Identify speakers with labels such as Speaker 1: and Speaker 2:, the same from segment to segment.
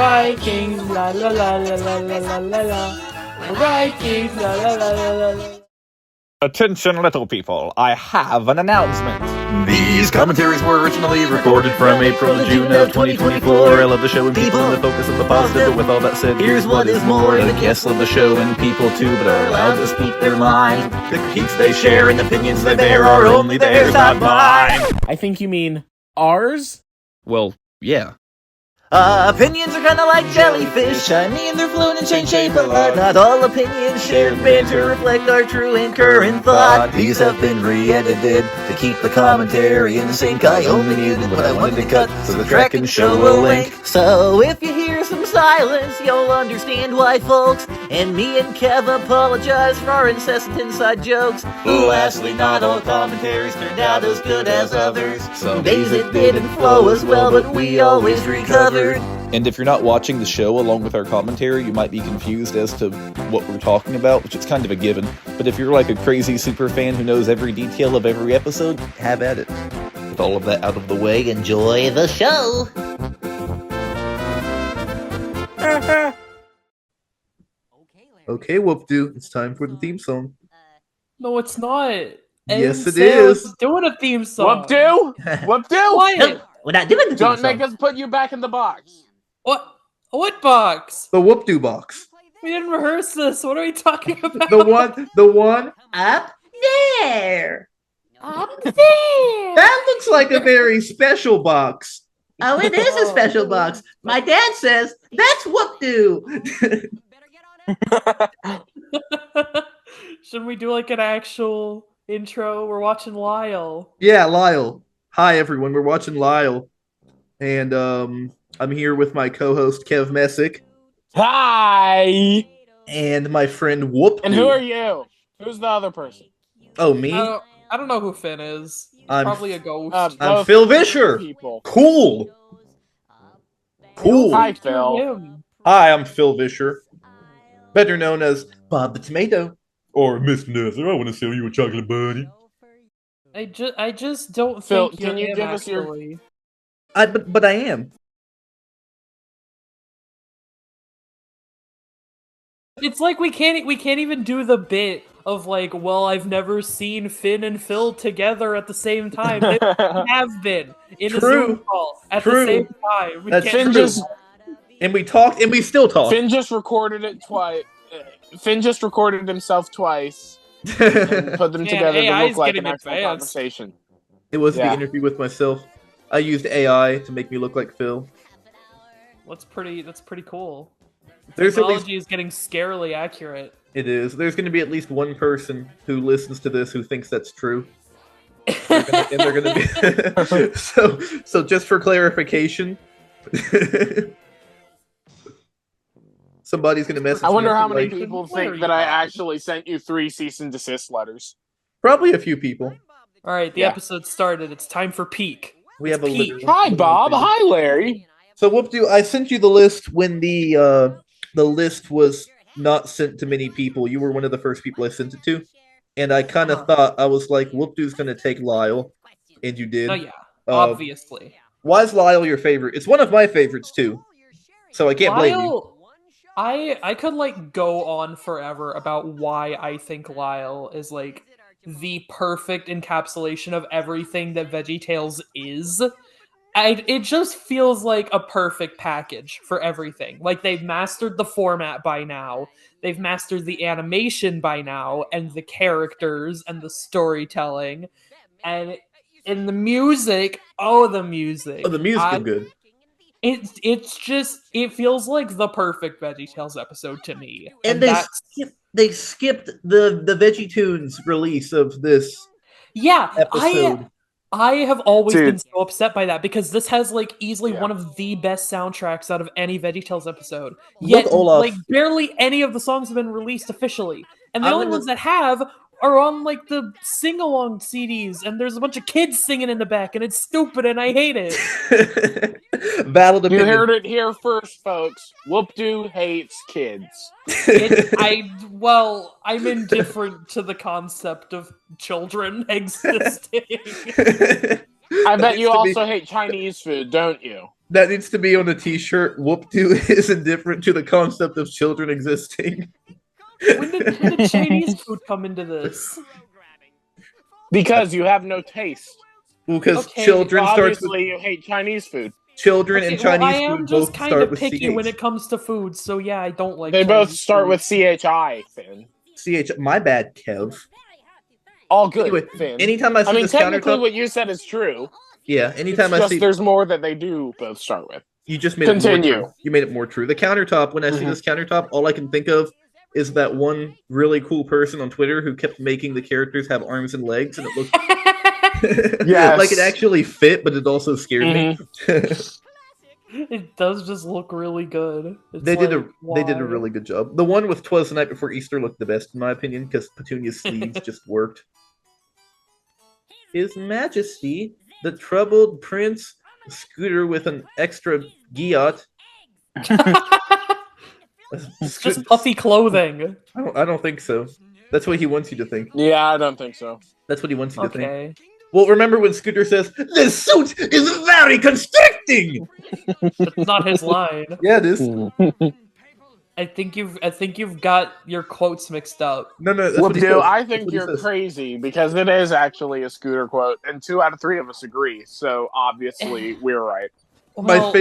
Speaker 1: Vikings, la la la la la la la la la. We're Vikings, la la la la la la.
Speaker 2: Attention, little people, I have an announcement.
Speaker 3: These commentaries were originally recorded from April to June of 2024.
Speaker 2: I love the show and people and the focus of the positive, but with all that said,
Speaker 3: Here's what is more. The guests love the show and people too, but are allowed to speak their mind. The critiques they share and opinions they bear are only theirs, not mine.
Speaker 1: I think you mean ours?
Speaker 2: Well, yeah.
Speaker 3: Opinions are kinda like jellyfish. I mean, they're floating and change shape a lot. Not all opinions shared banter reflect our true and current thought. These have been re-edited to keep the commentary in sync. I only muted what I wanted to cut so the track can show a link. So if you hear some silence, you'll understand why, folks. And me and Kev apologize for our incessant inside jokes. Lastly, not all commentaries turned out as good as others. Some days it didn't flow as well, but we always recovered.
Speaker 2: And if you're not watching the show along with our commentary, you might be confused as to what we're talking about, which is kind of a given. But if you're like a crazy super fan who knows every detail of every episode, have at it. With all of that out of the way,
Speaker 3: Enjoy the show!
Speaker 4: Okay, WoopDoo, it's time for the theme song.
Speaker 1: No, it's not.
Speaker 4: Yes, it
Speaker 1: Sam's
Speaker 4: is.
Speaker 1: doing a theme song.
Speaker 5: WoopDoo? WoopDoo?
Speaker 1: What?
Speaker 3: We're not doing the theme
Speaker 5: Don't
Speaker 3: song.
Speaker 5: make us put you back in the box.
Speaker 1: What? What box?
Speaker 4: The WoopDoo box.
Speaker 1: We didn't rehearse this. What are we talking about?
Speaker 4: The one.
Speaker 3: Up there!
Speaker 1: Up there.
Speaker 4: That looks like a very special box.
Speaker 3: Oh, it is a special box. My dad says that's WoopDoo.
Speaker 1: Shouldn't we do like an actual intro? We're watching Lyle.
Speaker 4: Yeah, Lyle. Hi, everyone. We're watching Lyle. And I'm here with my co-host, Kev Messick.
Speaker 5: Hi!
Speaker 4: And my friend, WoopDoo.
Speaker 5: And who are you? Who's the other person?
Speaker 4: Oh, me?
Speaker 1: I don't know who Finn is.
Speaker 4: I'm-
Speaker 1: Probably a ghost.
Speaker 4: I'm
Speaker 5: Both
Speaker 4: Phil Vischer.
Speaker 5: People.
Speaker 4: Cool. Cool.
Speaker 5: Hi, Phil.
Speaker 1: Him.
Speaker 4: Hi, I'm Phil Vischer. Better known as Bob the Tomato. Or Miss Nether, I want to sell you a chocolate bunny.
Speaker 1: I just don't
Speaker 5: Phil,
Speaker 1: think
Speaker 5: can
Speaker 1: you're
Speaker 5: you
Speaker 1: him,
Speaker 5: give us your-
Speaker 1: actually.
Speaker 4: But I am.
Speaker 1: It's like we can't even do the bit of like, well, I've never seen Finn and Phil together at the same time. They have been in a
Speaker 4: True.
Speaker 1: Zoom call at
Speaker 4: True.
Speaker 1: the same time. We
Speaker 4: That's
Speaker 1: can't
Speaker 5: Finn
Speaker 4: true.
Speaker 5: just,
Speaker 4: And we talked, and we still talk.
Speaker 5: Finn just recorded it twice. Finn just recorded himself twice and put them
Speaker 1: Man,
Speaker 5: together to
Speaker 1: AI's
Speaker 5: look like
Speaker 1: getting
Speaker 5: an actual
Speaker 1: advanced.
Speaker 5: conversation.
Speaker 4: It was the
Speaker 5: Yeah.
Speaker 4: interview with myself. I used AI to make me look like Phil.
Speaker 1: That's pretty cool.
Speaker 4: There's at least
Speaker 1: Technology is getting scarily accurate.
Speaker 4: it is. There's going to be at least one person who listens to this who thinks that's true. And they're going to be so just for clarification, somebody's going to message
Speaker 5: I wonder
Speaker 4: me
Speaker 5: how many
Speaker 4: like,
Speaker 5: people
Speaker 1: What are
Speaker 5: think
Speaker 1: you
Speaker 5: that I
Speaker 1: about?
Speaker 5: actually sent you 3 cease and desist letters.
Speaker 4: probably a few people.
Speaker 1: All right, the
Speaker 5: Yeah.
Speaker 1: episode started. It's time for peak.
Speaker 4: We have a
Speaker 1: Peak.
Speaker 4: literal-
Speaker 5: Hi, Bob. Hi, Larry.
Speaker 4: So WoopDoo, I sent you the list when the list was not sent to many people. You were one of the first people I sent it to, and I kind of thought I was like, WoopDoo's gonna take Lyle, and you did.
Speaker 1: Oh yeah,
Speaker 4: Uh,
Speaker 1: obviously.
Speaker 4: Why is Lyle your favorite? It's one of my favorites too, so I can't blame you.
Speaker 1: Lyle, I could like go on forever about why I think Lyle is like the perfect encapsulation of everything that VeggieTales is. It just feels like a perfect package for everything. Like they've mastered the format by now, they've mastered the animation by now, and the characters and the storytelling, and in the music. Oh, the music!
Speaker 4: Oh, the music is good.
Speaker 1: It feels like the perfect VeggieTales episode to me.
Speaker 4: And
Speaker 1: that's
Speaker 4: they skipped the Veggie Tunes release of this
Speaker 1: yeah.
Speaker 4: episode.
Speaker 1: I have always
Speaker 5: Dude.
Speaker 1: been so upset by that because this has like easily
Speaker 5: Yeah.
Speaker 1: one of the best soundtracks out of any VeggieTales episode.
Speaker 4: Look,
Speaker 1: Yet,
Speaker 4: Olaf.
Speaker 1: like barely any of the songs have been released officially, and the
Speaker 4: I'm
Speaker 1: only
Speaker 4: gonna-
Speaker 1: ones that have are on like the sing-along CDs, and there's a bunch of kids singing in the back, and it's stupid, and I hate it.
Speaker 4: Valid
Speaker 5: You
Speaker 4: opinion.
Speaker 5: heard it here first, folks. WoopDoo hates kids.
Speaker 1: I'm indifferent to the concept of children existing.
Speaker 5: I bet you
Speaker 4: Used to be-
Speaker 5: also hate Chinese food, don't you?
Speaker 4: That needs to be on a t-shirt. WoopDoo is indifferent to the concept of children existing.
Speaker 1: When did Chinese food come into this?
Speaker 5: Because you have no taste.
Speaker 4: Because
Speaker 1: Okay.
Speaker 4: children starts with
Speaker 5: Obviously, you hate Chinese food.
Speaker 4: children and
Speaker 1: Okay, well, I
Speaker 4: Chinese
Speaker 1: am
Speaker 4: food
Speaker 1: just
Speaker 4: both
Speaker 1: kind
Speaker 4: start
Speaker 1: of
Speaker 4: with
Speaker 1: picky when
Speaker 4: CH.
Speaker 1: it comes to food, so yeah, I don't like
Speaker 5: They both
Speaker 1: Chinese
Speaker 5: start
Speaker 1: food.
Speaker 5: with CHI, Finn.
Speaker 4: CH, my bad, Kev.
Speaker 5: All good,
Speaker 4: Anyway,
Speaker 5: Finn.
Speaker 4: anytime I see this
Speaker 5: technically
Speaker 4: countertop,
Speaker 5: what you said is true.
Speaker 4: yeah,
Speaker 5: It's
Speaker 4: anytime I
Speaker 5: just
Speaker 4: see,
Speaker 5: there's more that they do both start with.
Speaker 4: you just made it more
Speaker 5: Continue.
Speaker 4: true. You made it more true. The countertop, when I see this countertop, all I can think of is that one really cool person on Twitter who kept making the characters have arms and legs, and it looked
Speaker 5: Yes.
Speaker 4: like it actually fit, but it also scared me.
Speaker 1: It does just look really good. It's
Speaker 4: They did
Speaker 1: like,
Speaker 4: a
Speaker 1: why?
Speaker 4: really good job. The one with "'Twas the Night Before Easter" looked the best in my opinion because Petunia's sleeves just worked. His Majesty, the troubled prince, scooter with an extra giot.
Speaker 1: It's just puffy clothing.
Speaker 4: I don't think so. That's what he wants you to think.
Speaker 5: Yeah, I don't think so.
Speaker 4: That's what he wants you to think.
Speaker 1: Okay.
Speaker 4: Well, remember when Scooter says, "This suit is very constricting"?
Speaker 1: That's not his line.
Speaker 4: Yeah, it is.
Speaker 1: I think you've got your quotes mixed up.
Speaker 4: No, that's what he says.
Speaker 5: WoopDoo, I
Speaker 4: That's
Speaker 5: think
Speaker 4: what he
Speaker 5: you're
Speaker 4: says.
Speaker 5: crazy because it is actually a Scooter quote, and 2 out of 3 of us agree. So obviously we're right.
Speaker 1: Well,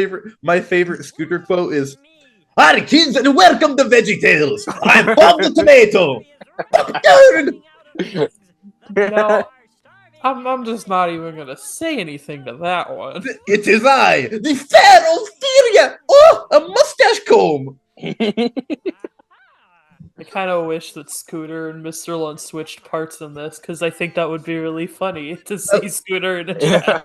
Speaker 4: My favorite Scooter quote is, "Hi, kids, and welcome to VeggieTales. I'm Bob the Tomato. Popcorn."
Speaker 1: no, I'm just not even gonna say anything to that one.
Speaker 4: It is I, the fair Ophelia. Oh, a mustache comb.
Speaker 1: I kind of wish that Scooter and Mr. Lunt switched parts in this because I think that would be really funny to see Scooter in a dress.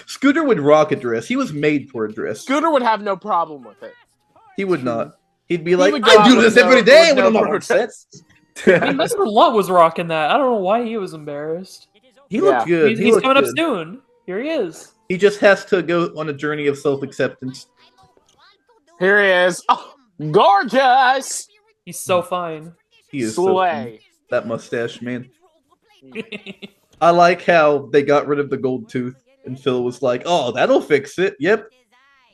Speaker 4: Scooter would rock a dress. He was made for a dress.
Speaker 5: Scooter would have no problem with it.
Speaker 4: He would not. He'd be like,
Speaker 5: would go
Speaker 4: "I
Speaker 5: out
Speaker 4: do
Speaker 5: with
Speaker 4: this every day
Speaker 5: with
Speaker 4: when I'm
Speaker 5: no
Speaker 4: not on set."
Speaker 5: protest.
Speaker 1: I mean, Mr. Lunt was rocking that. I don't know why he was embarrassed.
Speaker 4: He looked good.
Speaker 1: He's,
Speaker 4: He
Speaker 1: he's
Speaker 4: looked
Speaker 1: coming up
Speaker 4: good.
Speaker 1: soon. Here he is.
Speaker 4: He just has to go on a journey of self-acceptance.
Speaker 5: Here he is. Oh, gorgeous!
Speaker 1: He's so fine.
Speaker 4: He is so
Speaker 5: Slay.
Speaker 4: cool. That mustache, man. I like how they got rid of the gold tooth, and Phil was like, "Oh, that'll fix it. Yep,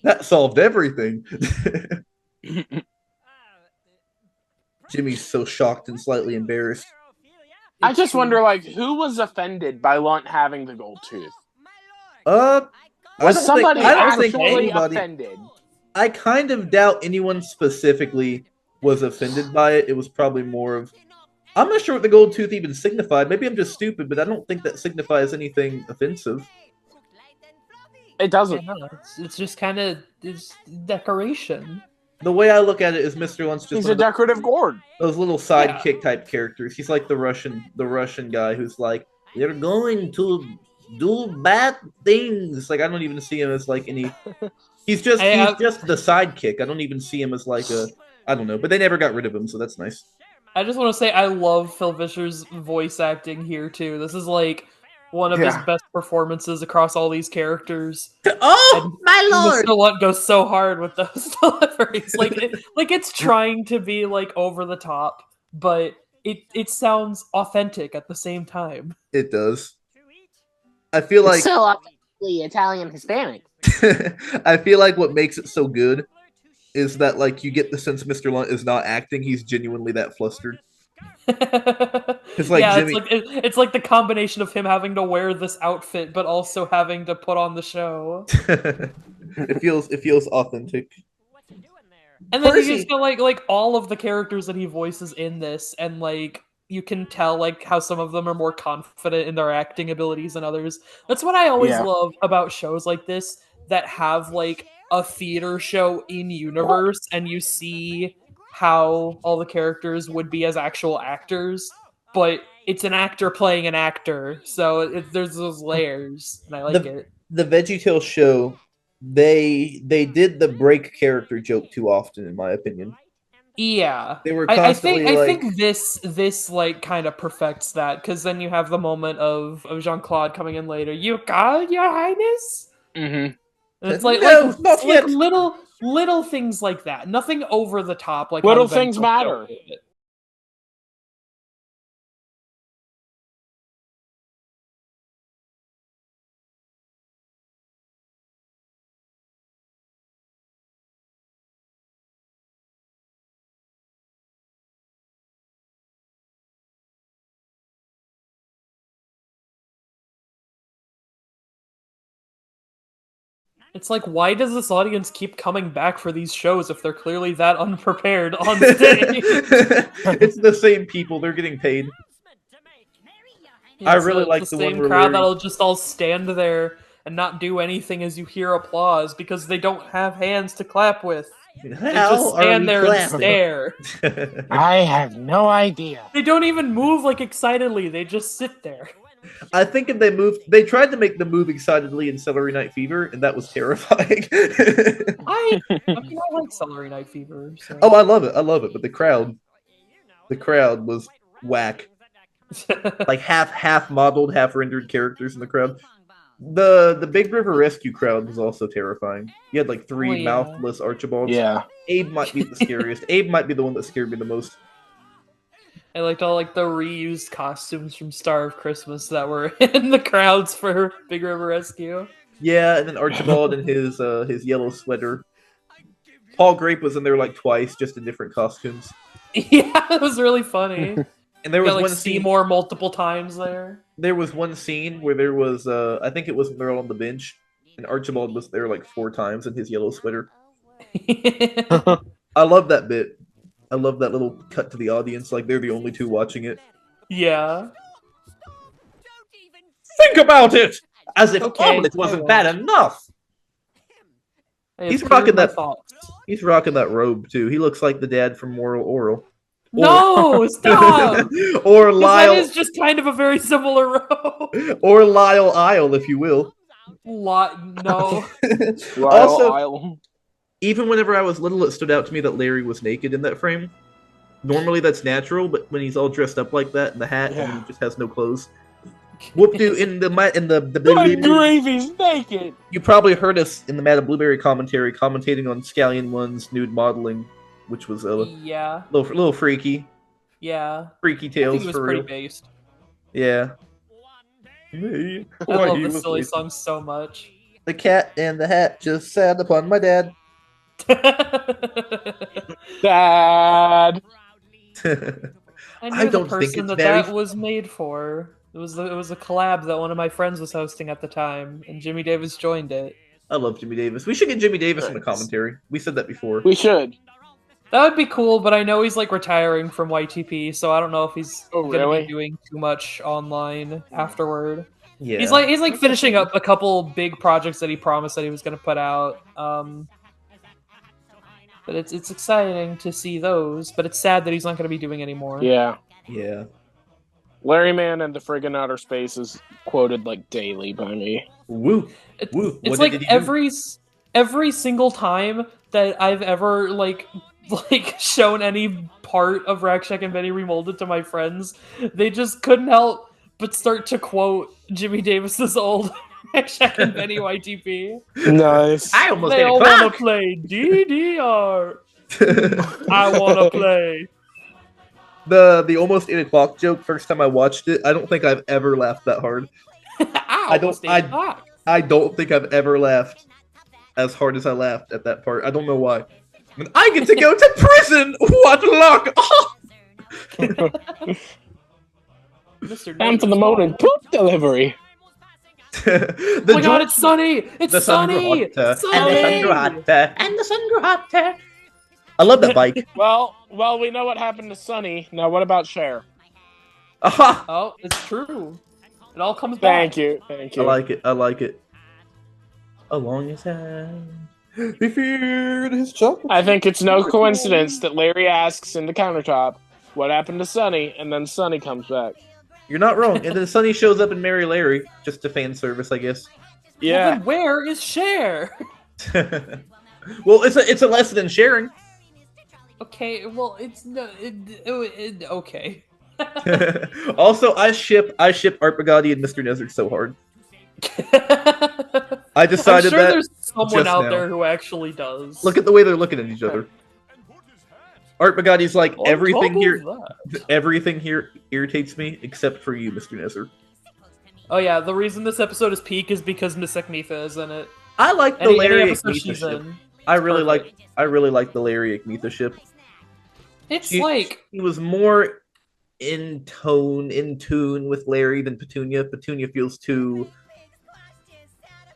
Speaker 4: that solved everything." Jimmy's so shocked and slightly embarrassed.
Speaker 5: I just wonder, like, who was offended by Lunt having the gold tooth? Was somebody
Speaker 4: I don't think
Speaker 5: actually
Speaker 4: anybody.
Speaker 5: offended?
Speaker 4: I kind of doubt anyone specifically was offended by it. It was probably more of, I'm not sure what the gold tooth even signified. Maybe I'm just stupid, but I don't think that signifies anything offensive.
Speaker 5: It doesn't.
Speaker 1: It's just kind of decoration.
Speaker 4: The way I look at it is Mr. Lunt's just
Speaker 5: He's
Speaker 4: one
Speaker 5: a
Speaker 4: of the-
Speaker 5: decorative gourd.
Speaker 4: those little sidekick type characters. He's like the Russian guy who's like, "You're going to do bad things." Like, I don't even see him as like any. He's just the sidekick. I don't even see him as like a. I don't know, but they never got rid of him, so that's nice.
Speaker 1: I just want to say I love Phil Vischer's voice acting here too. This is like one of his best performances across all these characters.
Speaker 4: Oh,
Speaker 1: and
Speaker 4: my lord!
Speaker 1: Mr. Lunt goes so hard with those deliveries. Like it's trying to be like over the top, but it sounds authentic at the same time.
Speaker 4: It does. I feel like
Speaker 5: It's so obviously Italian Hispanic.
Speaker 4: I feel like what makes it so good is that like you get the sense Mr. Lunt is not acting; he's genuinely that flustered. It's like Jimmy.
Speaker 1: It's like the combination of him having to wear this outfit, but also having to put on the show.
Speaker 4: It feels authentic.
Speaker 1: And then you just got like all of the characters that he voices in this, and like you can tell like how some of them are more confident in their acting abilities than others. That's what I always love about shows like this that have like a theater show in universe, and you see how all the characters would be as actual actors, but it's an actor playing an actor, so there's those layers, and I like it.
Speaker 4: The VeggieTales show, they did the break character joke too often, in my opinion.
Speaker 1: Yeah,
Speaker 4: they were
Speaker 1: constantly
Speaker 4: I
Speaker 1: think this like kind of perfects that, because then you have the moment of Jean-Claude coming in later. "You got Your Highness?"
Speaker 5: Mm-hmm.
Speaker 1: And it's like little things like that. Nothing over the top. Like
Speaker 5: little things matter.
Speaker 1: It's like, why does this audience keep coming back for these shows if they're clearly that unprepared on stage?
Speaker 4: It's the same people. They're getting paid. I really like the one
Speaker 1: same
Speaker 4: where
Speaker 1: crowd
Speaker 4: Larry...
Speaker 1: that'll just all stand there and not do anything as you hear applause because they don't have hands to clap with. They just stand there and stare.
Speaker 5: I have no idea.
Speaker 1: They don't even move like excitedly. They just sit there.
Speaker 4: I think if they tried to make them move excitedly in Celery Night Fever, and that was terrifying.
Speaker 1: I like Celery Night Fever. So.
Speaker 4: Oh, I love it. But the crowd was whack. Like half modeled, half rendered characters in the crowd. The Big River Rescue crowd was also terrifying. You had like three mouthless Archibalds.
Speaker 5: Yeah.
Speaker 4: Abe might be the scariest. Abe might be the one that scared me the most.
Speaker 1: I liked all like the reused costumes from Star of Christmas that were in the crowds for Big River Rescue.
Speaker 4: Yeah, and then Archibald and his yellow sweater. Paul Grape was in there like twice, just in different costumes.
Speaker 1: Yeah, it was really funny.
Speaker 4: And there was
Speaker 1: got,
Speaker 4: one
Speaker 1: like,
Speaker 4: scene
Speaker 1: Seymour multiple times there.
Speaker 4: There was one scene where there was I think it was when they're all on the bench, and Archibald was there like 4 times in his yellow sweater. I love that bit. I love that little cut to the audience, like they're the only two watching it.
Speaker 1: Yeah.
Speaker 4: Think about it! As if
Speaker 1: Okay,
Speaker 4: omelet wasn't bad enough! He's rocking that robe too. He looks like the dad from Moral Oral.
Speaker 1: No, stop!
Speaker 4: Or Lyle.
Speaker 1: That is just kind of a very similar robe.
Speaker 4: Or Lyle Isle, if you will.
Speaker 1: No.
Speaker 4: Also, even whenever I was little, it stood out to me that Larry was naked in that frame. Normally that's natural, but when he's all dressed up like that in the hat and he just has no clothes. WoopDoo in the
Speaker 5: Gravy's naked.
Speaker 4: You probably heard us in the Madame Blueberry commentary commentating on Scallion One's nude modeling, which was a little freaky.
Speaker 1: Yeah.
Speaker 4: Freaky tales.
Speaker 1: I think it was
Speaker 4: for
Speaker 1: pretty
Speaker 4: real.
Speaker 1: based.
Speaker 4: Yeah.
Speaker 1: I love the silly song so much.
Speaker 4: The cat and the hat just sat upon my dad.
Speaker 5: Dad.
Speaker 1: I knew the person that was made for. It was a collab that one of my friends was hosting at the time, and Jimmy Davis joined it.
Speaker 4: I love Jimmy Davis. We should get Jimmy Davis on the commentary. We said that before.
Speaker 5: We should.
Speaker 1: That would be cool, but I know he's like retiring from YTP, so I don't know if he's gonna be doing too much online afterward.
Speaker 4: Yeah,
Speaker 1: he's like finishing up a couple big projects that he promised that he was gonna put out. But it's exciting to see those, but it's sad that he's not gonna be doing anymore.
Speaker 5: Yeah.
Speaker 4: Yeah.
Speaker 5: Larry Man and the friggin' Outer Space is quoted like daily by me.
Speaker 4: Woo.
Speaker 1: It's like every single time that I've ever like shown any part of Rack Shack and Benny Remolded to my friends, they just couldn't help but start to quote Jimmy Davis's old Rack Shack and Benny YTP.
Speaker 5: Nice.
Speaker 4: I almost
Speaker 1: they all want to play DDR. I want to play.
Speaker 4: The almost 8 o'clock joke. First time I watched it, I don't think I've ever laughed that hard. I don't think I've ever laughed as hard as I laughed at that part. I don't know why. When I get to go to prison, what luck!
Speaker 5: Time for the morning poop delivery.
Speaker 1: Oh my god, it's sunny! It's sunny!
Speaker 4: And the sun grew hotter. And the sun grew hotter. I love that bike.
Speaker 5: Well, we know what happened to Sunny. Now, what about Cher?
Speaker 4: Aha!
Speaker 1: Oh, it's true. It all comes back.
Speaker 5: Thank you.
Speaker 4: I like it. Along his hand, he feared his chocolate.
Speaker 5: I think it's no coincidence that Larry asks in the countertop, what happened to Sunny? And then Sunny comes back.
Speaker 4: You're not wrong. And then Sunny shows up in Mary Larry, just to fan service, I guess.
Speaker 5: Yeah.
Speaker 1: Well, then where is Cher?
Speaker 4: Well, it's a lesson in sharing.
Speaker 1: Okay, well, it's no, okay.
Speaker 4: Also, I ship Art Bugatti and Mr. Nezard so hard. I decided
Speaker 1: I'm sure
Speaker 4: that
Speaker 1: there's someone out
Speaker 4: now.
Speaker 1: there who actually does.
Speaker 4: Look at the way they're looking at each other. Art Bugatti's like, everything here irritates me except for you, Mr. Nezard.
Speaker 1: Oh yeah, the reason this episode is peak is because Miss Ekmitha is in it.
Speaker 4: I like the Larry
Speaker 1: episode
Speaker 4: Ekmitha
Speaker 1: she's
Speaker 4: ship.
Speaker 1: in.
Speaker 4: I really like the Larry Ekmitha ship.
Speaker 1: It's
Speaker 4: he was more in tune with Larry than Petunia. Petunia feels too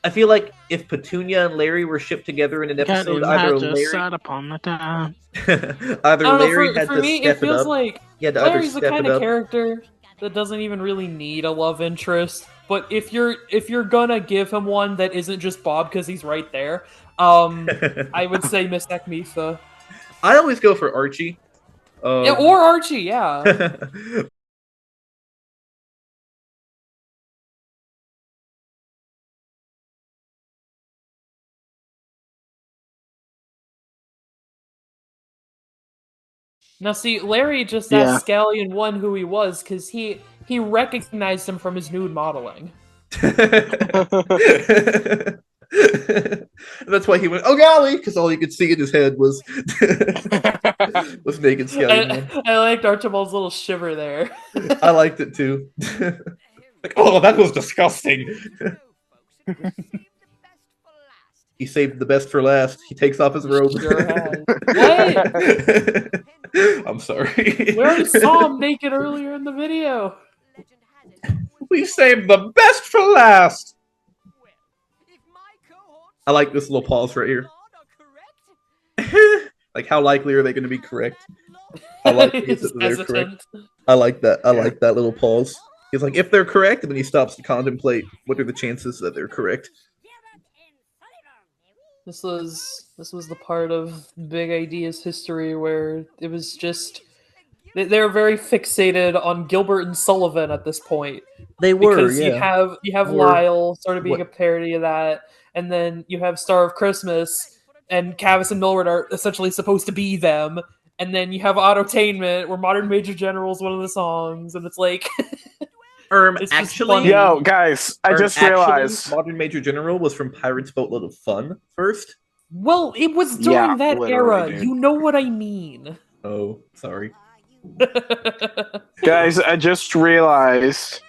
Speaker 4: I feel like if Petunia and Larry were shipped together in an episode, either Larry,
Speaker 5: upon the time.
Speaker 4: either
Speaker 1: I don't know.
Speaker 4: Larry had
Speaker 1: For
Speaker 4: to
Speaker 1: me, it
Speaker 4: step it
Speaker 1: feels
Speaker 4: up.
Speaker 1: like
Speaker 4: He had to either
Speaker 1: Larry's the
Speaker 4: step
Speaker 1: kind
Speaker 4: it
Speaker 1: of
Speaker 4: up.
Speaker 1: character that doesn't even really need a love interest. But if you're gonna give him one that isn't just Bob because he's right there, I would say Miss Ekmitha.
Speaker 4: I always go for Archie.
Speaker 1: Yeah, or Archie, yeah. Now, see, Larry just
Speaker 5: Yeah.
Speaker 1: asked Scallion 1 who he was because he recognized him from his nude modeling.
Speaker 4: That's why he went, "Oh golly," because all you could see in his head was was naked Scallion.
Speaker 1: I liked Archibald's little shiver there.
Speaker 4: I liked it too. Like, oh, that was disgusting. He saved the best for last. He takes off his robe.
Speaker 1: Sure has. What?
Speaker 4: I'm sorry.
Speaker 1: We already saw him naked earlier in the video.
Speaker 4: We saved the best for last. I like this little pause right here. Like, how likely are they going to be correct? How likely is it that they're correct? I like that. I like that little pause. He's like, if they're correct, and then he stops to contemplate what are the chances that they're correct.
Speaker 1: This was the part of Big Ideas history where it was just they're very fixated on Gilbert and Sullivan at this point.
Speaker 4: They were,
Speaker 1: because
Speaker 4: yeah.
Speaker 1: you have
Speaker 4: Or,
Speaker 1: Lyle sort of being a parody of that, and then you have Star of Christmas, and Cavus and Millward are essentially supposed to be them, and then you have Autotainment, where Modern Major General is one of the songs, and it's like. It's
Speaker 4: actually,
Speaker 5: yo, guys, I just realized
Speaker 4: Modern Major General was from Pirate's Boatload of Fun first.
Speaker 1: Well, it was during that era.
Speaker 5: Dude.
Speaker 1: You know what I mean.
Speaker 4: Oh, sorry.
Speaker 5: Guys, I just realized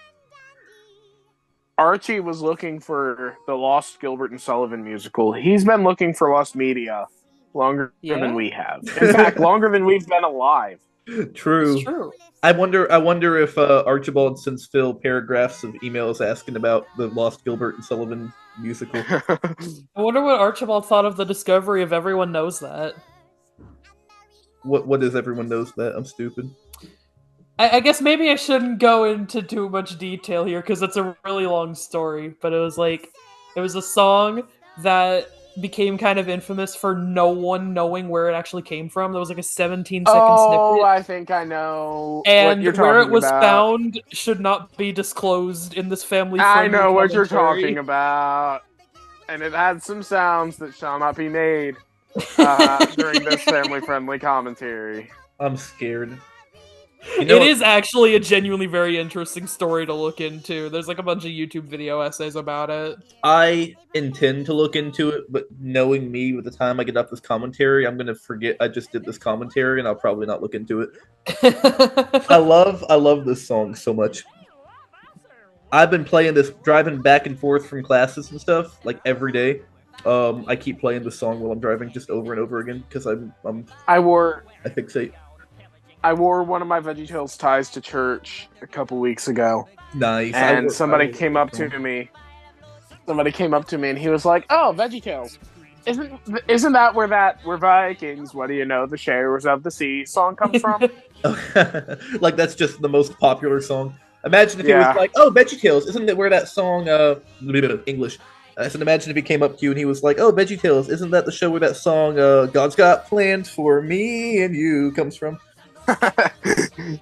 Speaker 5: Archie was looking for the Lost Gilbert and Sullivan musical. He's been looking for Lost Media longer than we have. In fact, longer than we've been alive.
Speaker 4: True.
Speaker 1: It's true.
Speaker 4: I wonder if Archibald sends Phil paragraphs of emails asking about the Lost Gilbert and Sullivan musical.
Speaker 1: I wonder what Archibald thought of the discovery of Everyone Knows That.
Speaker 4: What is Everyone Knows That? I'm stupid.
Speaker 1: I guess maybe I shouldn't go into too much detail here because it's a really long story, but it was a song that became kind of infamous for no one knowing where it actually came from. There was like a 17-second snippet.
Speaker 5: Oh, I think I know.
Speaker 1: And
Speaker 5: what you're
Speaker 1: where it was
Speaker 5: about.
Speaker 1: found should not be disclosed in this family.
Speaker 5: I know what you're talking about. And it had some sounds that shall not be made during this family-friendly commentary.
Speaker 4: I'm scared.
Speaker 1: It is actually a genuinely very interesting story to look into. There's like a bunch of YouTube video essays about it.
Speaker 4: I intend to look into it, but knowing me, with the time I get up this commentary, I'm gonna forget I just did this commentary, and I'll probably not look into it. I love this song so much. I've been playing this, driving back and forth from classes and stuff, like every day. I keep playing this song while I'm driving, just over and over again, because I fixate.
Speaker 5: I wore one of my VeggieTales ties to church a couple weeks ago.
Speaker 4: Nice.
Speaker 5: And somebody came up to me. Somebody came up to me and he was like, "Oh, VeggieTales, isn't that where Vikings? What do you know? The sharers of the sea song comes from?"
Speaker 4: Like that's just the most popular song. Imagine if he was like, "Oh, VeggieTales, isn't it where that song?" English. I said, imagine if he came up to you and he was like, "Oh, VeggieTales, isn't that the show where that song "God's Got Plans for Me and You" comes from?"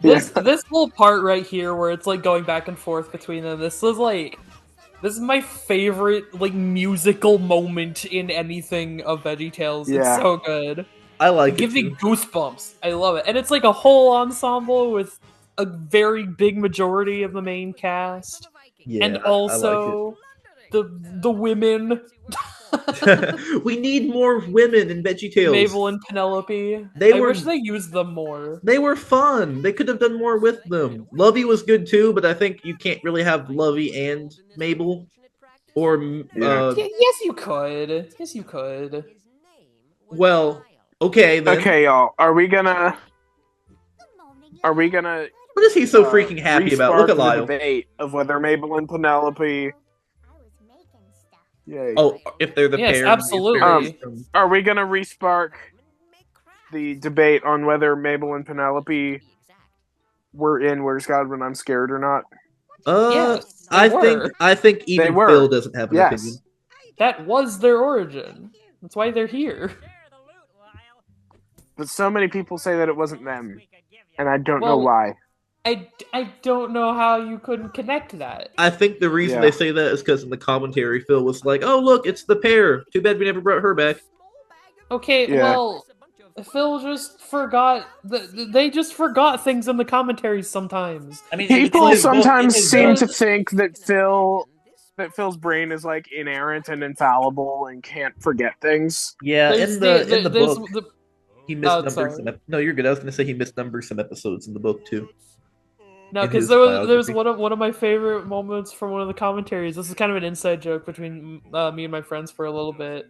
Speaker 1: This little part right here where it's like going back and forth between them, this is my favorite like musical moment in anything of VeggieTales. It's so good.
Speaker 4: I like it.
Speaker 1: Give me goosebumps. I love it. And it's like a whole ensemble with a very big majority of the main cast.
Speaker 4: Yeah,
Speaker 1: and also the women.
Speaker 4: We need more women in VeggieTales.
Speaker 1: Mabel and Penelope. I wish they used them more.
Speaker 4: They were fun. They could have done more with them. Lovey was good too, but I think you can't really have Lovey and Mabel. Or
Speaker 1: yes, you could. Yes, you could.
Speaker 4: Well, okay then.
Speaker 5: Okay, y'all. Are we gonna?
Speaker 4: What is he so freaking happy about? Look at Lyle.
Speaker 5: The debate of whether Mabel and Penelope Yay.
Speaker 4: Oh, if they're the
Speaker 1: Yes,
Speaker 4: pair.
Speaker 1: absolutely.
Speaker 5: Are we gonna respark the debate on whether Mabel and Penelope were in Where's God When I'm Scared or not?
Speaker 1: Yes, they
Speaker 4: I
Speaker 1: were.
Speaker 4: think even
Speaker 5: were.
Speaker 4: Phil doesn't have an opinion.
Speaker 5: Yes.
Speaker 1: That was their origin. That's why they're here.
Speaker 5: But so many people say that it wasn't them, and I don't know
Speaker 1: Well,
Speaker 5: why.
Speaker 1: I don't know how you couldn't connect that.
Speaker 4: I think the reason
Speaker 5: Yeah.
Speaker 4: they say that is because in the commentary, Phil was like, "Oh, look, it's the pair. Too bad we never brought her back."
Speaker 1: Okay,
Speaker 5: Yeah.
Speaker 1: well, Phil just forgot. They just forgot things in the commentaries sometimes.
Speaker 4: I mean,
Speaker 5: People sometimes seem to
Speaker 1: book-
Speaker 5: think that Phil's brain is like inerrant and infallible and can't forget things.
Speaker 4: Yeah,
Speaker 1: There's
Speaker 4: in the
Speaker 1: there's
Speaker 4: book,
Speaker 1: the
Speaker 4: he
Speaker 1: Oh,
Speaker 4: misnumbered
Speaker 1: sorry.
Speaker 4: some. No, you're good. I was going to say he misnumbered some episodes in the book too.
Speaker 1: No,
Speaker 4: in
Speaker 1: because
Speaker 4: his
Speaker 1: there was
Speaker 4: biography.
Speaker 1: one of my favorite moments from one of the commentaries. This is kind of an inside joke between me and my friends for a little bit.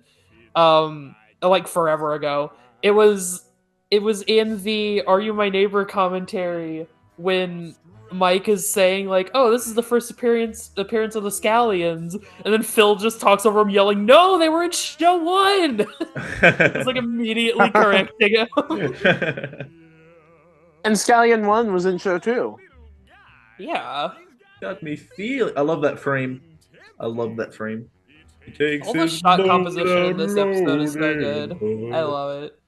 Speaker 1: Like forever ago. It was in the "Are You My Neighbor" commentary when Mike is saying like, "Oh, this is the first appearance of the Scallions," and then Phil just talks over him yelling, "No, they were in show one." It's like immediately correcting him.
Speaker 5: And Scallion 1 was in show 2.
Speaker 1: Yeah.
Speaker 4: Got me feeling. I love that frame. I love that frame. He takes
Speaker 1: All the
Speaker 4: his
Speaker 1: shot
Speaker 4: boat
Speaker 1: composition in this episode is so
Speaker 4: unloaded.
Speaker 1: good. I love it.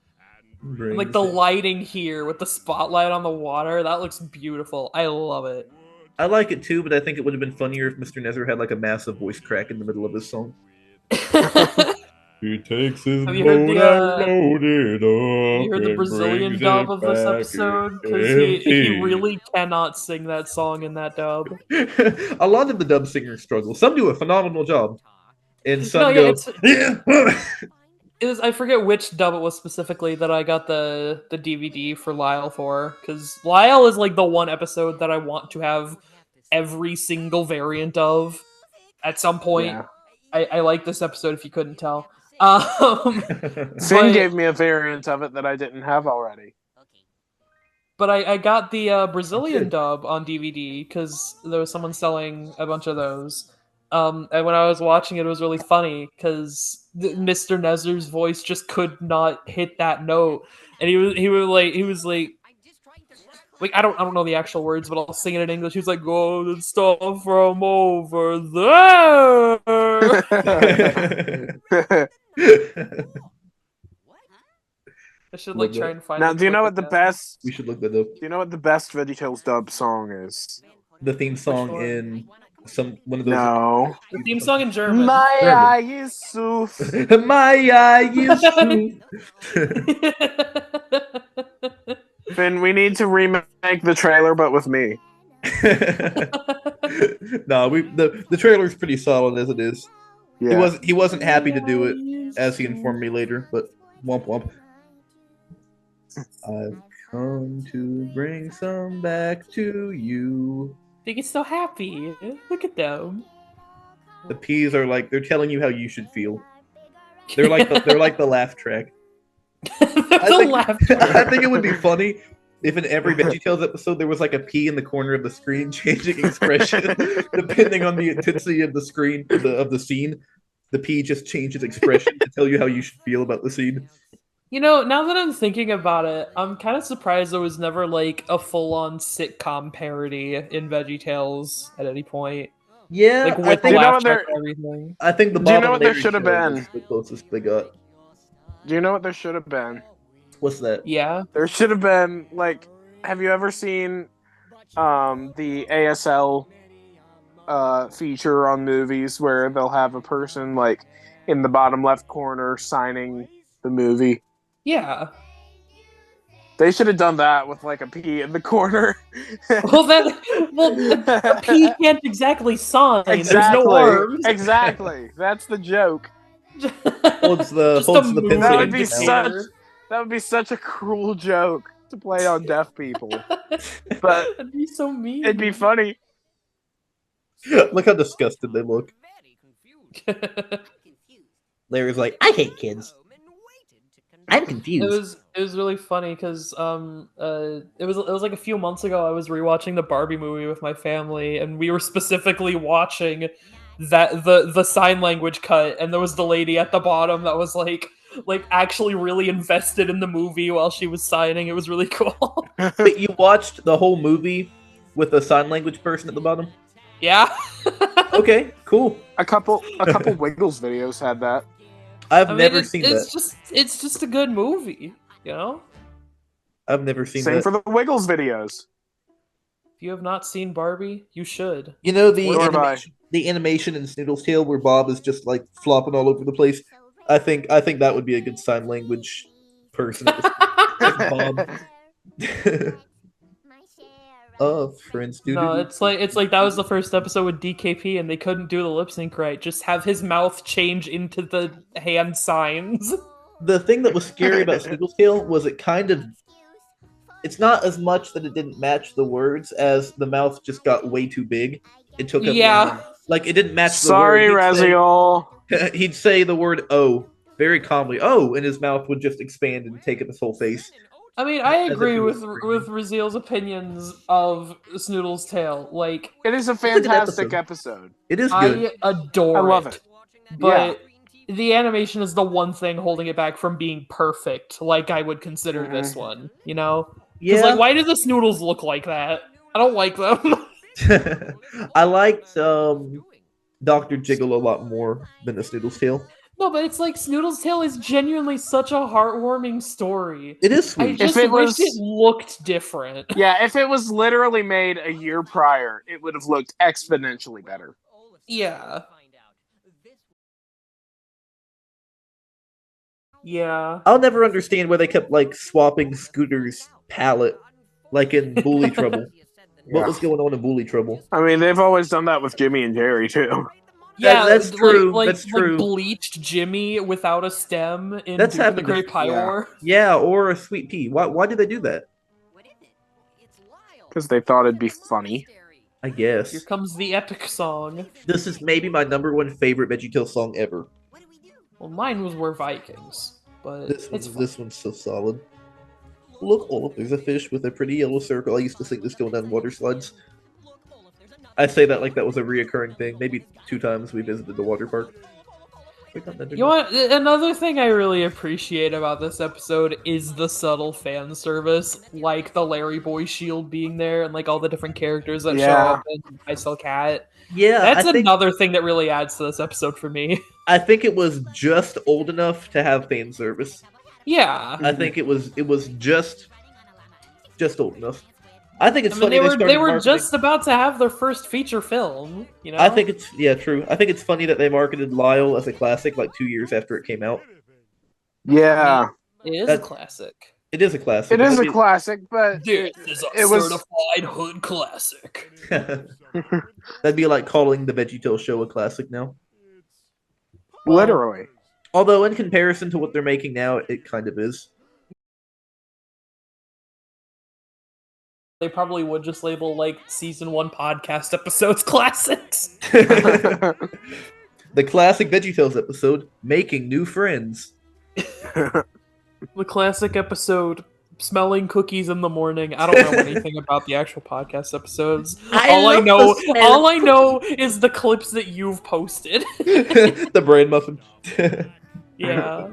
Speaker 1: And, like
Speaker 4: Brings
Speaker 1: the
Speaker 4: it.
Speaker 1: lighting here with the spotlight on the water, that looks beautiful. I love it.
Speaker 4: I like it too, but I think it would have been funnier if Mr. Nezer had like a massive voice crack in the middle of his song. He takes his
Speaker 1: Have you heard
Speaker 4: boat
Speaker 1: the,
Speaker 4: and loaded
Speaker 1: Have you
Speaker 4: up
Speaker 1: heard the
Speaker 4: and
Speaker 1: Brazilian
Speaker 4: brings
Speaker 1: dub
Speaker 4: it
Speaker 1: of this
Speaker 4: back
Speaker 1: episode? Because he
Speaker 4: empty.
Speaker 1: really cannot sing that song in that dub.
Speaker 4: A lot of the dub singers struggle. Some do a phenomenal job, and some
Speaker 1: No, yeah,
Speaker 4: go, yeah.
Speaker 1: I forget which dub it was specifically that I got the DVD for Lyle for, because Lyle is like the one episode that I want to have every single variant of at some point.
Speaker 5: Yeah.
Speaker 1: I like this episode if you couldn't tell.
Speaker 5: Finn
Speaker 1: But-
Speaker 5: gave me a variant of it that I didn't have already.
Speaker 1: But I got the Brazilian dub on DVD because there was someone selling a bunch of those. And when I was watching it was really funny because Mr. Nezer's voice just could not hit that note, and he was like I don't know the actual words, but I'll sing it in English. He was like, "Golden stuff from over there." I should like
Speaker 4: Love
Speaker 1: try
Speaker 4: that.
Speaker 1: and find.
Speaker 5: Now,
Speaker 1: the
Speaker 5: do you know
Speaker 1: clip
Speaker 5: what the
Speaker 1: again.
Speaker 5: best?
Speaker 4: We should look that up.
Speaker 5: Do you know what the best VeggieTales dub song is?
Speaker 4: The theme song
Speaker 1: one?
Speaker 4: in one of those.
Speaker 5: No.
Speaker 1: The theme song in German.
Speaker 5: My
Speaker 4: German.
Speaker 5: eye is Suf.
Speaker 4: My eye is
Speaker 5: Finn, we need to remake the trailer, but with me.
Speaker 4: No, the trailer's pretty solid as it is.
Speaker 5: Yeah.
Speaker 4: He wasn't happy to do it, as he informed me later, but womp womp. I've come to bring some back to you.
Speaker 1: They get so happy. Look at them.
Speaker 4: The P's are like they're telling you how you should feel. They're like the laugh track.
Speaker 1: The laugh track.
Speaker 4: I think it would be funny if in every VeggieTales episode there was like a P in the corner of the screen changing expression depending on the intensity of the screen of the scene. The P just changes expression to tell you how you should feel about the scene.
Speaker 1: You know, now that I'm thinking about it, I'm kind of surprised there was never like a full-on sitcom parody in VeggieTales at any point.
Speaker 4: Yeah,
Speaker 1: Like
Speaker 4: I
Speaker 1: with the
Speaker 4: think,
Speaker 1: laugh track and everything.
Speaker 4: I think the
Speaker 5: Do you know
Speaker 4: Bob
Speaker 5: what
Speaker 4: and
Speaker 5: there
Speaker 4: Larry
Speaker 5: should have
Speaker 4: show
Speaker 5: been?
Speaker 4: was the closest they got.
Speaker 5: Do you know what there should have been?
Speaker 4: What's that?
Speaker 1: Yeah.
Speaker 5: There should have been, like, have you ever seen the ASL feature on movies where they'll have a person, like, in the bottom left corner signing the movie?
Speaker 1: Yeah.
Speaker 5: They should have done that with, like, a P in the corner.
Speaker 1: The P can't exactly sign.
Speaker 5: Exactly.
Speaker 1: There's no arms.
Speaker 5: Exactly. That's the joke.
Speaker 4: Holds the
Speaker 1: Just a
Speaker 4: holds the
Speaker 1: moving
Speaker 4: pencil.
Speaker 5: That would be
Speaker 4: down.
Speaker 5: such that would be such a cruel joke to play on deaf people. But
Speaker 1: That'd be so mean.
Speaker 5: it'd be funny.
Speaker 4: Look how disgusted they look. Larry's like, I hate kids. I'm confused.
Speaker 1: It was really funny because it was like a few months ago I was rewatching the Barbie movie with my family and we were specifically watching that the sign language cut, and there was the lady at the bottom that was like actually really invested in the movie while she was signing. It was really cool.
Speaker 4: But you watched the whole movie with the sign language person at the bottom?
Speaker 1: Yeah.
Speaker 4: Okay, cool.
Speaker 5: A couple Wiggles videos had that.
Speaker 4: I've
Speaker 1: I mean,
Speaker 4: never seen that.
Speaker 1: It's just a good movie, you know?
Speaker 4: I've never seen
Speaker 5: Same
Speaker 4: that.
Speaker 5: for the Wiggles videos.
Speaker 1: If you have not seen Barbie, you should.
Speaker 4: You know the animation in Snoodle's Tale where Bob is just like flopping all over the place. I think that would be a good sign language person. Bob. Friends.
Speaker 1: No, it's like that was the first episode with DKP, and they couldn't do the lip sync right. Just have his mouth change into the hand signs.
Speaker 4: The thing that was scary about Snoodle's Tale was it's not as much that it didn't match the words as the mouth just got way too big. It took like it didn't match the
Speaker 5: Sorry,
Speaker 4: word.
Speaker 5: Raziel.
Speaker 4: He'd say the word "oh" very calmly, "oh," and his mouth would just expand and take up his whole face.
Speaker 1: I mean, I agree with Raziel's opinions of Snoodle's Tale. Like,
Speaker 5: it is a fantastic episode.
Speaker 4: It is good.
Speaker 1: I adore
Speaker 5: I love it.
Speaker 1: But the animation is the one thing holding it back from being perfect, like I would consider this one, you know? Because, like, why do the Snoodles look like that? I don't like them.
Speaker 4: I liked Dr. Jiggle a lot more than the Snoodle's Tale.
Speaker 1: No, but it's like Snoodle's Tale is genuinely such a heartwarming story.
Speaker 4: It is sweet.
Speaker 1: I just wish it looked different.
Speaker 5: Yeah, if it was literally made a year prior, it would have looked exponentially better.
Speaker 1: Yeah. Yeah.
Speaker 4: I'll never understand why they kept like swapping Scooter's palette, like in Bully Trouble. What was going on in Bully Trouble?
Speaker 5: I mean, they've always done that with Jimmy and Jerry too.
Speaker 1: Yeah,
Speaker 4: that's true. That's
Speaker 1: like
Speaker 4: true.
Speaker 1: Bleached Jimmy without a stem in
Speaker 4: That's
Speaker 1: the
Speaker 4: happened.
Speaker 1: Great Pie War.
Speaker 4: Yeah, or a Sweet Pea. Why did they do that?
Speaker 5: Because they thought it'd be funny.
Speaker 4: I guess.
Speaker 1: Here comes the epic song.
Speaker 4: This is maybe my #1 favorite VeggieTales song ever.
Speaker 1: Well, mine was We're Vikings, but
Speaker 4: this one's so solid. Look, Olaf, there's a fish with a pretty yellow circle. I used to sing this going down water slides. I say that like that was a reoccurring thing. Maybe 2 times we visited the water park.
Speaker 1: You know what? Another thing I really appreciate about this episode is the subtle fan service, like the Larry Boy shield being there and like all the different characters that show up in I Sell Cat.
Speaker 4: Yeah,
Speaker 1: that's another thing that really adds to this episode for me.
Speaker 4: I think it was just old enough to have fan service.
Speaker 1: Yeah,
Speaker 4: I think it was just old enough. I think it's funny
Speaker 1: they were just about to have their first feature film. You know,
Speaker 4: I think it's true. I think it's funny that they marketed Lyle as a classic like 2 years after it came out.
Speaker 5: Yeah,
Speaker 1: it is a classic.
Speaker 4: It is a classic.
Speaker 5: It is a classic, but
Speaker 1: this is a certified hood classic.
Speaker 4: That'd be like calling the VeggieTales show a classic now.
Speaker 5: Literally.
Speaker 4: Although in comparison to what they're making now, it kind of is.
Speaker 1: They probably would just label like season 1 podcast episodes classics.
Speaker 4: The classic VeggieTales episode, Making New Friends.
Speaker 1: The classic episode, Smelling Cookies in the Morning. I don't know anything about the actual podcast episodes. All I know is the clips that you've posted.
Speaker 4: The bran muffin.
Speaker 1: Yeah.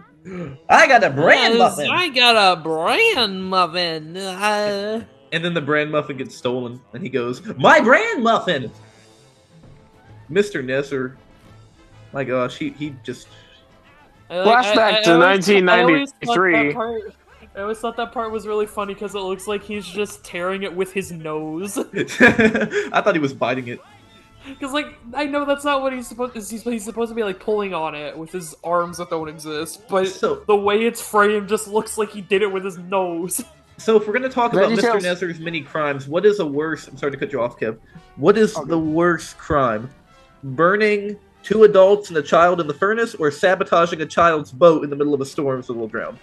Speaker 4: I got a bran muffin.
Speaker 1: I got a bran muffin.
Speaker 4: And then the bran muffin gets stolen, and he goes, "My bran muffin!" Mr. Nesser, my gosh, he just...
Speaker 5: Flashback to 1993.
Speaker 1: I always thought that part was really funny because it looks like he's just tearing it with his nose.
Speaker 4: I thought he was biting it.
Speaker 1: Because, like, I know that's not what he's supposed to... He's supposed to be, like, pulling on it with his arms that don't exist. But the way it's framed just looks like he did it with his nose.
Speaker 4: So if we're going to talk about Mr. Nesser's many crimes, what is a worse... I'm sorry to cut you off, Kev. What is the worst crime? Burning 2 adults and a child in the furnace, or sabotaging a child's boat in the middle of a storm so they'll drown?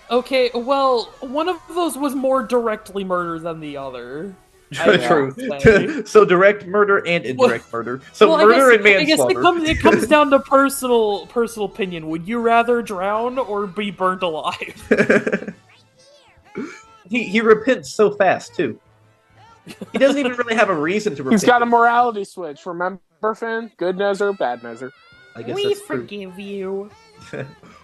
Speaker 1: Okay, well, one of those was more directly murder than the other.
Speaker 4: True. So direct murder and indirect murder. So murder and manslaughter.
Speaker 1: I guess it comes down to personal opinion. Would you rather drown or be burnt alive?
Speaker 4: He repents so fast, too. He doesn't even really have a reason to repent.
Speaker 5: He's got a morality switch, remember? Remember, Finn? Good Nezer, bad Nezer.
Speaker 4: I guess
Speaker 1: We
Speaker 4: that's true.
Speaker 1: forgive you.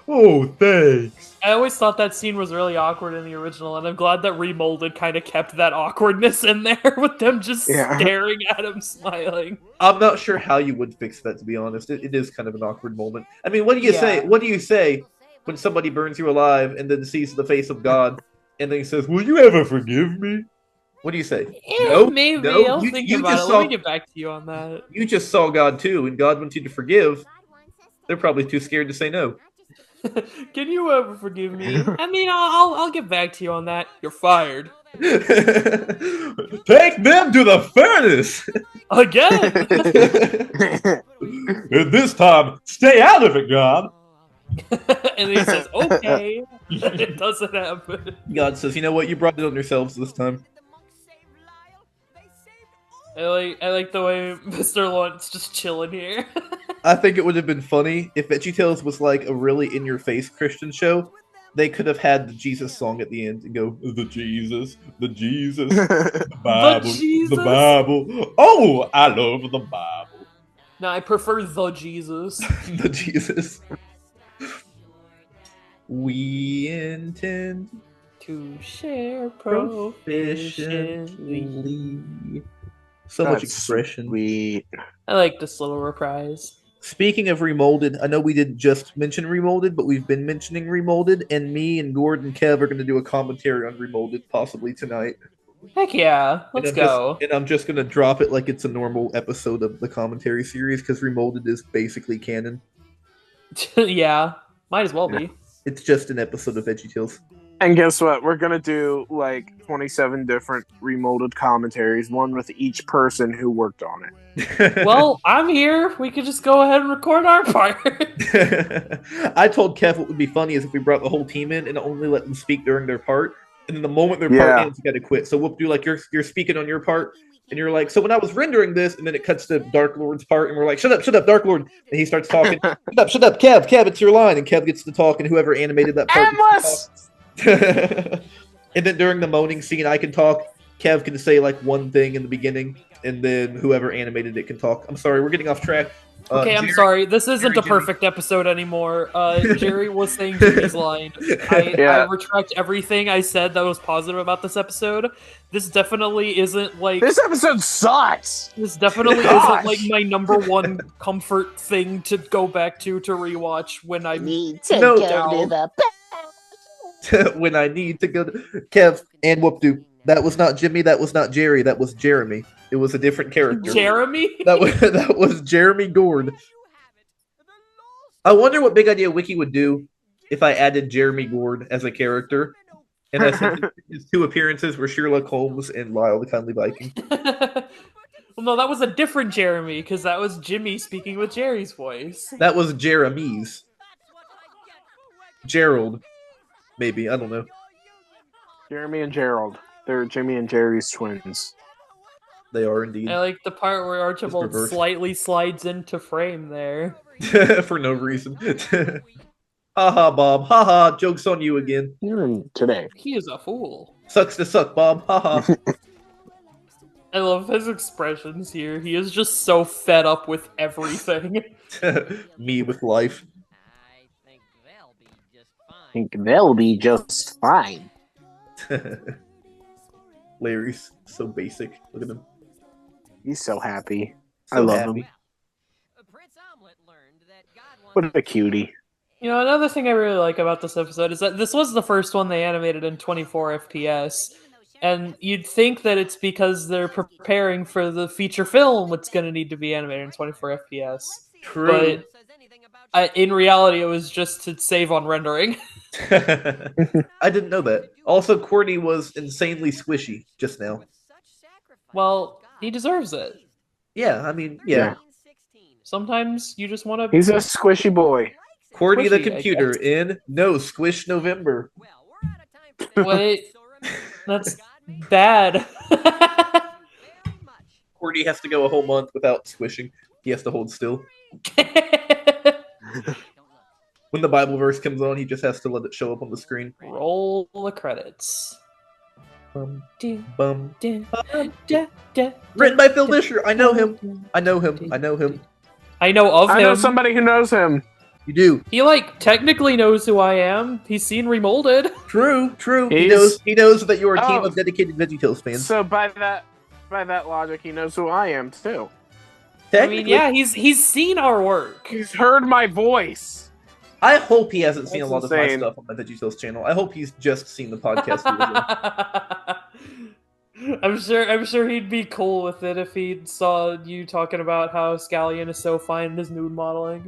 Speaker 4: Oh, thanks.
Speaker 1: I always thought that scene was really awkward in the original, and I'm glad that Remolded kind of kept that awkwardness in there with them just staring at him smiling.
Speaker 4: I'm not sure how you would fix that, to be honest. It is kind of an awkward moment. I mean, what do you say? What do you say when somebody burns you alive and then sees the face of God and then he says, "Will you ever forgive me?" What do you say? No,
Speaker 1: maybe.
Speaker 4: no.
Speaker 1: I'll think about it. Let me get back to you on that.
Speaker 4: You just saw God too, and God wants you to forgive. They're probably too scared to say no.
Speaker 1: Can you ever forgive me? I mean, I'll get back to you on that. You're fired.
Speaker 4: Take them to the furnace
Speaker 1: again.
Speaker 4: And this time, stay out of it, God.
Speaker 1: And he says, "Okay." It doesn't happen.
Speaker 4: God says, "You know what? You brought it on yourselves this time."
Speaker 1: I like the way Mr. Lunt's just chilling here.
Speaker 4: I think it would have been funny if VeggieTales was like a really in-your-face Christian show. They could have had the Jesus song at the end and go, the Jesus, the Bible, the Bible. Oh, I love the Bible.
Speaker 1: No, I prefer the Jesus.
Speaker 4: The Jesus. We intend
Speaker 1: to share proficiently.
Speaker 4: So much expression.
Speaker 1: I like this little reprise.
Speaker 4: Speaking of Remolded, I know we didn't just mention Remolded, but we've been mentioning Remolded, and me and Gordon and Kev are going to do a commentary on Remolded possibly tonight.
Speaker 1: Heck yeah, let's go.
Speaker 4: And I'm just going to drop it like it's a normal episode of the commentary series, because Remolded is basically canon.
Speaker 1: Yeah, might as well be.
Speaker 4: It's just an episode of VeggieTales.
Speaker 5: And guess what? We're going to do like 27 different Remolded commentaries, one with each person who worked on it.
Speaker 1: Well, I'm here. We could just go ahead and record our part.
Speaker 4: I told Kev what would be funny is if we brought the whole team in and only let them speak during their part. And then the moment their part ends, you got to quit. So WoopDoo, like you're speaking on your part. And you're like, so when I was rendering this, and then it cuts to Dark Lord's part, and we're like, shut up, Dark Lord. And he starts talking, shut up, Kev, it's your line. And Kev gets to talk, and whoever animated that part gets to talk. And then during the moaning scene, I can talk. Kev can say like one thing in the beginning, and then whoever animated it can talk. I'm sorry, we're getting off track.
Speaker 1: Okay, I'm sorry. This isn't a perfect episode anymore. Jerry was saying Jimmy's line. I retract everything I said that was positive about this episode. This definitely isn't like...
Speaker 5: This episode sucks!
Speaker 1: This definitely isn't like my number one comfort thing to go back to rewatch when I need to go to the
Speaker 4: bed. When I need to go to... Kev and WoopDoo. That was not Jimmy, that was not Jerry, that was Jeremy. It was a different character.
Speaker 1: Jeremy?
Speaker 4: That was Jeremy Gord. I wonder what Big Idea Wiki would do if I added Jeremy Gord as a character. And I said his two appearances were Sherlock Holmes and Lyle the Kindly Viking.
Speaker 1: Well, no, that was a different Jeremy, because that was Jimmy speaking with Jerry's voice.
Speaker 4: That was Jeremy's. Gerald. Maybe, I don't know.
Speaker 5: Jeremy and Gerald. They're Jimmy and Jerry's twins.
Speaker 4: They are indeed.
Speaker 1: I like the part where Archibald slightly slides into frame there.
Speaker 4: For no reason. Haha, Bob. Haha, joke's on you again.
Speaker 5: Today.
Speaker 1: He is a fool.
Speaker 4: Sucks to suck, Bob. Haha.
Speaker 1: I love his expressions here. He is just so fed up with everything.
Speaker 4: Me with life.
Speaker 5: I think they'll be just fine.
Speaker 4: Larry's so basic. Look at him.
Speaker 5: He's so happy.
Speaker 4: So
Speaker 5: I love
Speaker 4: happy.
Speaker 5: him. What a cutie.
Speaker 1: You know, another thing I really like about this episode is that this was the first one they animated in 24 FPS. And you'd think that it's because they're preparing for the feature film that's going to need to be animated in 24 FPS.
Speaker 4: True.
Speaker 1: But in reality, it was just to save on rendering.
Speaker 4: I didn't know that. Also, Courtney was insanely squishy just now.
Speaker 1: Well, he deserves it.
Speaker 4: Yeah, I mean, yeah.
Speaker 1: Sometimes you just want to...
Speaker 5: He's a squishy boy.
Speaker 4: Courtney the computer in No Squish November.
Speaker 1: Wait, that's bad.
Speaker 4: Courtney has to go a whole month without squishing. He has to hold still. When the Bible verse comes on, he just has to let it show up on the screen.
Speaker 1: Roll the credits.
Speaker 4: bum,
Speaker 1: do,
Speaker 4: bum.
Speaker 1: do, da, da,
Speaker 4: Written by
Speaker 1: da,
Speaker 4: Phil
Speaker 1: da,
Speaker 4: Vischer. I know him. I know him. I know him.
Speaker 1: I know of
Speaker 5: I
Speaker 1: him.
Speaker 5: know somebody who knows him.
Speaker 4: You do.
Speaker 1: He like technically knows who I am. He's seen Remolded.
Speaker 4: True.
Speaker 5: He's-
Speaker 4: He knows that you're a team
Speaker 5: Oh.
Speaker 4: of dedicated VeggieTales fans.
Speaker 5: So by that logic, he knows who I am too.
Speaker 1: I mean, yeah, he's seen our work.
Speaker 5: He's heard my voice.
Speaker 4: I hope he hasn't seen a
Speaker 5: That's
Speaker 4: lot of my
Speaker 5: insane.
Speaker 4: stuff on my VeggieTales channel. I hope he's just seen the podcast.
Speaker 1: I'm sure he'd be cool with it if he saw you talking about how Scallion is so fine in his nude modeling.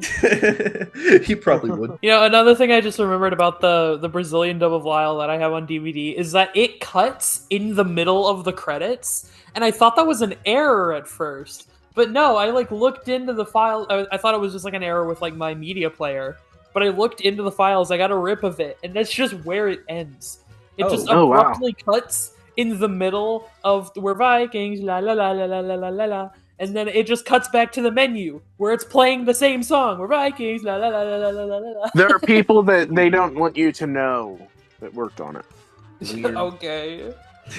Speaker 4: He probably would.
Speaker 1: You know, another thing I just remembered about the Brazilian dub of Lyle that I have on DVD is that it cuts in the middle of the credits, and I thought that was an error at first. But no, I like looked into the file. I thought it was just like an error with like my media player. But I looked into the files, I got a rip of it, and that's just where it ends. It just
Speaker 5: Oh, wow.
Speaker 1: abruptly cuts in the middle of we're Vikings, la la la la la la la la la, and then it just cuts back to the menu where it's playing the same song. We're Vikings, la la la la la la la la.
Speaker 5: There are people that they don't want you to know that worked on it. Weird.
Speaker 1: Okay.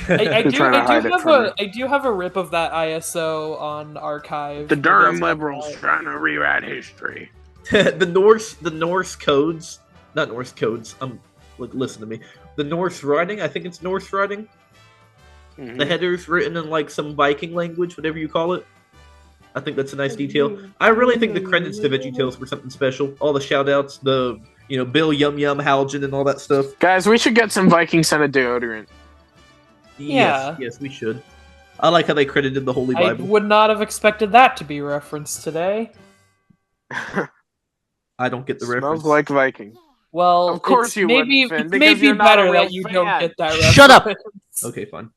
Speaker 5: They're trying to hide it from you.
Speaker 1: I do have a rip of that ISO on archive.
Speaker 5: The Durham
Speaker 1: That's
Speaker 5: liberals
Speaker 1: not-
Speaker 5: trying to rewrite history.
Speaker 4: the Norse codes, not Norse codes. Like, listen to me. The Norse writing, I think it's Norse writing.
Speaker 5: Mhm.
Speaker 4: The header's written in like some Viking language, whatever you call it. I think that's a nice detail. I really think the credits to VeggieTales were something special. All the shout-outs, the Bill Yum Yum Haljan and all that stuff.
Speaker 5: Guys, we should get some Viking scented deodorant.
Speaker 1: Yeah.
Speaker 4: Yes, we should. I like how they credited the Holy
Speaker 1: I
Speaker 4: Bible.
Speaker 1: would not have expected that to be referenced today.
Speaker 4: I don't get the
Speaker 5: Smells
Speaker 4: reference.
Speaker 5: like Viking.
Speaker 1: Well,
Speaker 5: Of course
Speaker 1: it's
Speaker 5: you
Speaker 1: maybe
Speaker 5: wouldn't, Finn,
Speaker 1: it may
Speaker 5: because
Speaker 1: be
Speaker 5: you're not a
Speaker 1: better
Speaker 5: real
Speaker 1: that you don't
Speaker 5: fan.
Speaker 1: get that reference.
Speaker 3: Shut up!
Speaker 4: Okay, fine.